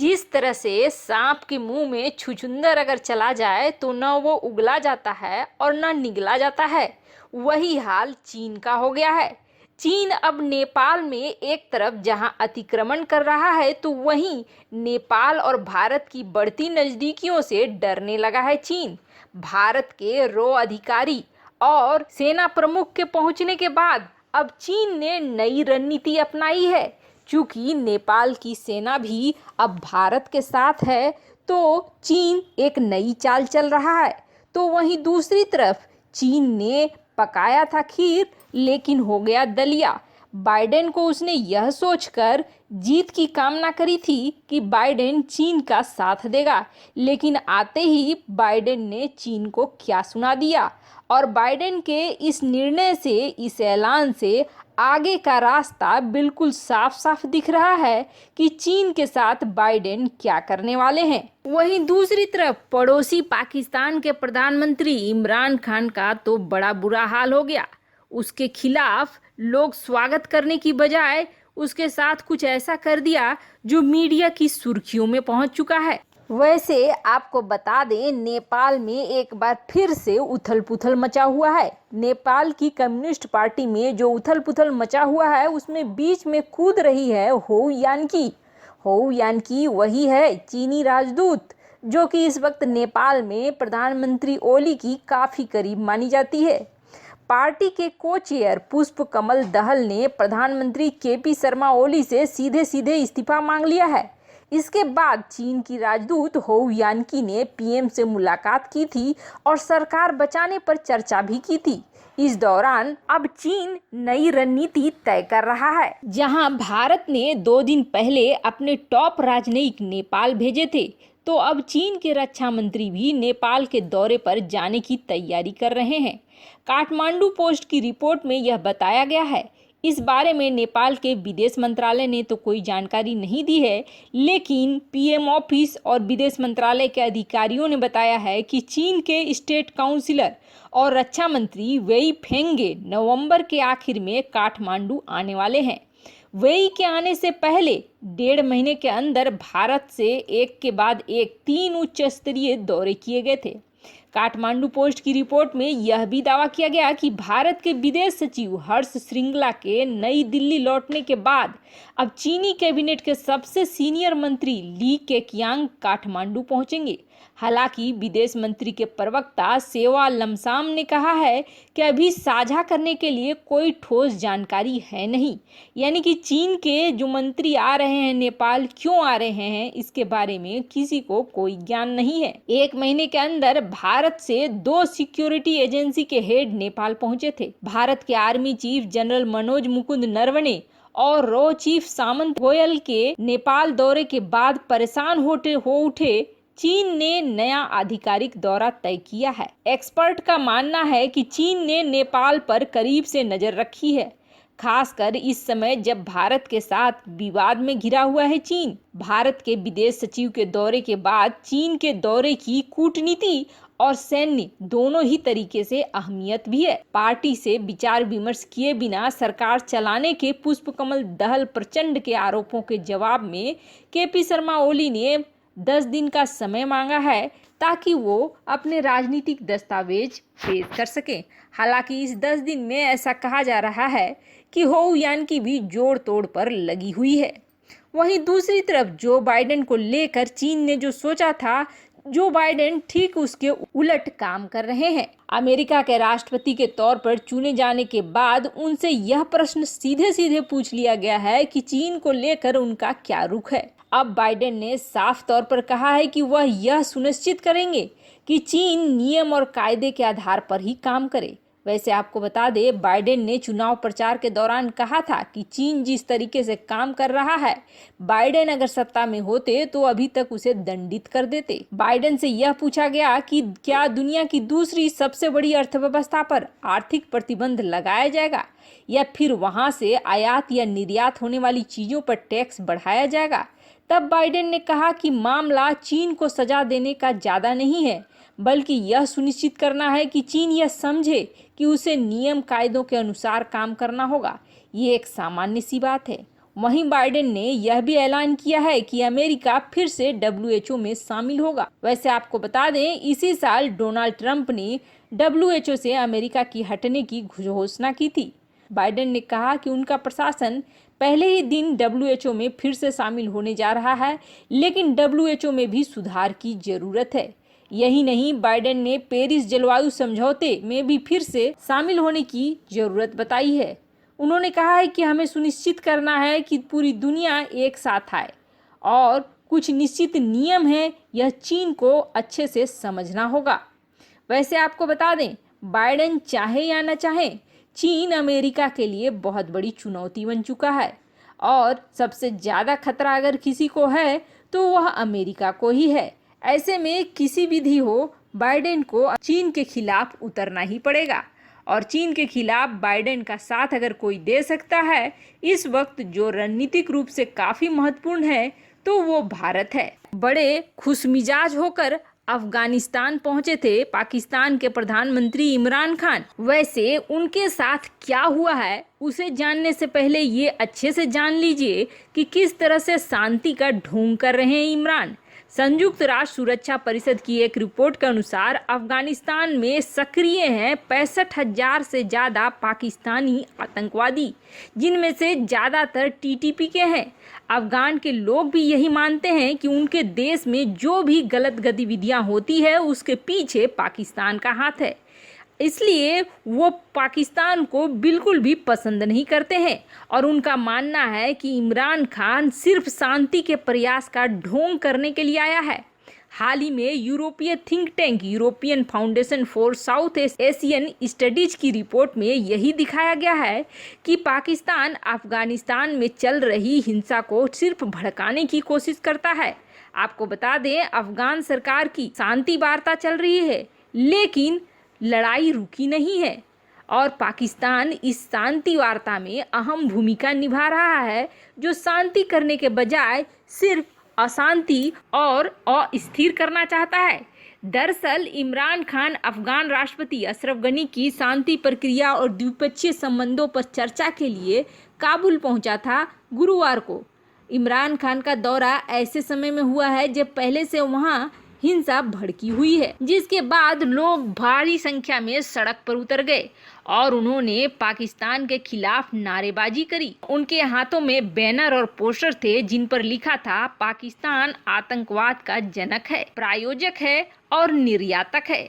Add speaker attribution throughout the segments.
Speaker 1: जिस तरह से सांप के मुंह में छुछुंदर अगर चला जाए तो न वो उगला जाता है और न निगला जाता है, वही हाल चीन का हो गया है। चीन अब नेपाल में एक तरफ जहां अतिक्रमण कर रहा है तो वहीं नेपाल और भारत की बढ़ती नजदीकियों से डरने लगा है चीन। भारत के रो अधिकारी और सेना प्रमुख के पहुंचने के बाद अब चीन ने नई रणनीति अपनाई है। चूंकि नेपाल की सेना भी अब भारत के साथ है तो चीन एक नई चाल चल रहा है। तो वहीं दूसरी तरफ चीन ने पकाया था खीर लेकिन हो गया दलिया। बाइडेन को उसने यह सोचकर जीत की कामना करी थी कि बाइडेन चीन का साथ देगा, लेकिन आते ही बाइडेन ने चीन को क्या सुना दिया। और बाइडेन के इस निर्णय से, इस ऐलान से आगे का रास्ता बिल्कुल साफ साफ दिख रहा है कि चीन के साथ बाइडेन क्या करने वाले हैं। वहीं दूसरी तरफ पड़ोसी पाकिस्तान के प्रधानमंत्री इमरान खान का तो बड़ा बुरा हाल हो गया। उसके खिलाफ लोग स्वागत करने की बजाय उसके साथ कुछ ऐसा कर दिया जो मीडिया की सुर्खियों में पहुंच चुका है। वैसे आपको बता दें, नेपाल में एक बार फिर से उथल पुथल मचा हुआ है। नेपाल की कम्युनिस्ट पार्टी में जो उथल पुथल मचा हुआ है उसमें बीच में कूद रही है होउ यान्की। होउ यान्की वही है चीनी राजदूत जो कि इस वक्त नेपाल में प्रधानमंत्री ओली की काफ़ी करीब मानी जाती है। पार्टी के को चेयर पुष्प कमल दहल ने प्रधानमंत्री केपी शर्मा ओली से सीधे सीधे इस्तीफा मांग लिया है। इसके बाद चीन की राजदूत होउ यान्की ने पीएम से मुलाकात की थी और सरकार बचाने पर चर्चा भी की थी। इस दौरान अब चीन नई रणनीति तय कर रहा है। जहां भारत ने 2 दिन पहले अपने टॉप राजनयिक नेपाल भेजे थे, तो अब चीन के रक्षा मंत्री भी नेपाल के दौरे पर जाने की तैयारी कर रहे हैं। काठमांडू पोस्ट की रिपोर्ट में यह बताया गया है। इस बारे में नेपाल के विदेश मंत्रालय ने तो कोई जानकारी नहीं दी है, लेकिन पीएम ऑफिस और विदेश मंत्रालय के अधिकारियों ने बताया है कि चीन के स्टेट काउंसिलर और रक्षा मंत्री वेई फेंगे नवंबर के आखिर में काठमांडू आने वाले हैं। वेई के आने से पहले 1.5 महीने के अंदर भारत से एक के बाद एक 3 उच्च स्तरीय दौरे किए गए थे। काठमांडू पोस्ट की रिपोर्ट में यह भी दावा किया गया कि भारत के विदेश सचिव हर्ष श्रृंगला के नई दिल्ली लौटने के बाद अब चीनी कैबिनेट के सबसे सीनियर मंत्री ली केकियांग काठमांडू पहुंचेंगे। हालांकि विदेश मंत्री के प्रवक्ता सेवा लमसाम ने कहा है कि अभी साझा करने के लिए कोई ठोस जानकारी है नहीं, यानी कि चीन के जो मंत्री आ रहे हैं नेपाल क्यों आ रहे हैं इसके बारे में किसी को कोई ज्ञान नहीं है। 1 महीने के अंदर भारत से 2 सिक्योरिटी एजेंसी के हेड नेपाल पहुंचे थे। भारत के army chief general Manoj Mukund Naravane और रो चीफ सामंत गोयल के नेपाल दौरे के बाद परेशान हो उठे चीन ने नया आधिकारिक दौरा तय किया है। एक्सपर्ट का मानना है कि चीन ने नेपाल पर करीब से नजर रखी है, खासकर इस समय जब भारत के साथ विवाद में घिरा हुआ है चीन। भारत के विदेश सचिव के दौरे के बाद चीन के दौरे की कूटनीति और सैन्य दोनों ही तरीके से अहमियत भी है। पार्टी से विचार विमर्श किए बिना सरकार चलाने के पुष्प कमल दहल प्रचंड के आरोपों के जवाब में केपी शर्मा ओली ने 10 दिन का समय मांगा है ताकि वो अपने राजनीतिक दस्तावेज पेश कर सकें। हालांकि इस 10 दिन में ऐसा कहा जा रहा है कि होउ यान्की भी जोड़ तोड़ पर लगी हुई है। वहीं दूसरी तरफ जो बाइडेन को लेकर चीन ने जो सोचा था, जो बाइडेन ठीक उसके उलट काम कर रहे हैं। अमेरिका के राष्ट्रपति के तौर पर चुने जाने के बाद उनसे यह प्रश्न सीधे सीधे पूछ लिया गया है कि चीन को लेकर उनका क्या रुख है। अब बाइडेन ने साफ तौर पर कहा है कि वह यह सुनिश्चित करेंगे कि चीन नियम और कायदे के आधार पर ही काम करे। वैसे आपको बता दें, बाइडेन ने चुनाव प्रचार के दौरान कहा था कि चीन जिस तरीके से काम कर रहा है, बाइडेन अगर सत्ता में होते तो अभी तक उसे दंडित कर देते। बाइडेन से यह पूछा गया कि क्या दुनिया की दूसरी सबसे बड़ी अर्थव्यवस्था पर आर्थिक प्रतिबंध लगाया जाएगा या फिर वहां से आयात या निर्यात होने वाली चीजों पर टैक्स बढ़ाया जाएगा। तब बाइडेन ने कहा कि मामला चीन को सजा देने का ज्यादा नहीं है, बल्कि यह सुनिश्चित करना है कि चीन यह समझे कि उसे नियम कायदों के अनुसार काम करना होगा। ये एक सामान्य सी बात है। वहीं बाइडेन ने यह भी ऐलान किया है कि अमेरिका फिर से WHO में शामिल होगा। वैसे आपको बता दें, इसी साल डोनाल्ड ट्रंप ने WHO से अमेरिका की हटने की घोषणा की थी। बाइडेन ने कहा कि उनका प्रशासन पहले ही दिन WHO में फिर से शामिल होने जा रहा है, लेकिन WHO में भी सुधार की जरूरत है। यही नहीं, बाइडेन ने पेरिस जलवायु समझौते में भी फिर से शामिल होने की जरूरत बताई है। उन्होंने कहा है कि हमें सुनिश्चित करना है कि पूरी दुनिया एक साथ आए और कुछ निश्चित नियम हैं, यह चीन को अच्छे से समझना होगा। वैसे आपको बता दें, बाइडेन चाहे या न चाहे, चीन अमेरिका के लिए बहुत बड़ी चुनौती बन चुका है और सबसे ज़्यादा खतरा अगर किसी को है तो वह अमेरिका को ही है। ऐसे में किसी विधि हो, बाइडेन को चीन के खिलाफ उतरना ही पड़ेगा और चीन के खिलाफ बाइडेन का साथ अगर कोई दे सकता है इस वक्त जो रणनीतिक रूप से काफ़ी महत्वपूर्ण है तो वो भारत है। बड़े खुशमिजाज होकर अफगानिस्तान पहुंचे थे पाकिस्तान के प्रधानमंत्री इमरान खान। वैसे उनके साथ क्या हुआ है उसे जानने से पहले ये अच्छे से जान लीजिए कि किस तरह से शांति का ढोंग कर रहे हैं इमरान। संयुक्त राष्ट्र सुरक्षा परिषद की एक रिपोर्ट के अनुसार अफगानिस्तान में सक्रिय हैं 65,000 से ज़्यादा पाकिस्तानी आतंकवादी, जिनमें से ज़्यादातर टीटीपी के हैं। अफगान के लोग भी यही मानते हैं कि उनके देश में जो भी गलत गतिविधियां होती है उसके पीछे पाकिस्तान का हाथ है, इसलिए वो पाकिस्तान को बिल्कुल भी पसंद नहीं करते हैं और उनका मानना है कि इमरान खान सिर्फ शांति के प्रयास का ढोंग करने के लिए आया है। हाल ही में यूरोपीय think tank European foundation for south Asian studies की रिपोर्ट में यही दिखाया गया है कि पाकिस्तान अफगानिस्तान में चल रही हिंसा को सिर्फ भड़काने की कोशिश करता है। आपको बता दें, अफगान सरकार की शांति वार्ता चल रही है लेकिन लड़ाई रुकी नहीं है और पाकिस्तान इस शांति वार्ता में अहम भूमिका निभा रहा है, जो शांति करने के बजाय सिर्फ अशांति और अस्थिर करना चाहता है। दरअसल इमरान खान अफगान राष्ट्रपति अशरफ गनी की शांति प्रक्रिया और द्विपक्षीय संबंधों पर चर्चा के लिए काबुल पहुंचा था गुरुवार को। इमरान खान का दौरा ऐसे समय में हुआ है जब पहले से वहां हिंसा भड़की हुई है, जिसके बाद लोग भारी संख्या में सड़क पर उतर गए और उन्होंने पाकिस्तान के खिलाफ नारेबाजी करी। उनके हाथों में बैनर और पोस्टर थे जिन पर लिखा था, पाकिस्तान आतंकवाद का जनक है, प्रायोजक है और निर्यातक है।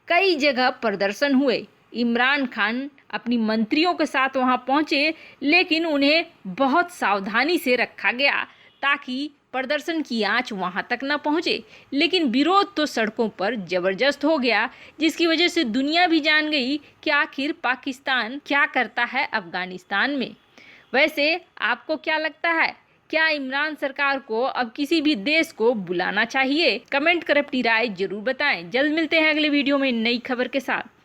Speaker 1: कई जगह प्रदर्शन हुए। इमरान खान अपनी मंत्रियों के साथ वहां पहुंचे, लेकिन उन्हें बहुत सावधानी से रखा गया ताकि प्रदर्शन की आंच वहां तक न पहुंचे। लेकिन विरोध तो सड़कों पर जबरदस्त हो गया, जिसकी वजह से दुनिया भी जान गई कि आखिर पाकिस्तान क्या करता है अफगानिस्तान में। वैसे आपको क्या लगता है, क्या इमरान सरकार को अब किसी भी देश को बुलाना चाहिए? कमेंट कर अपनी राय जरूर बताएं। जल्द मिलते हैं अगले वीडियो में नई खबर के साथ।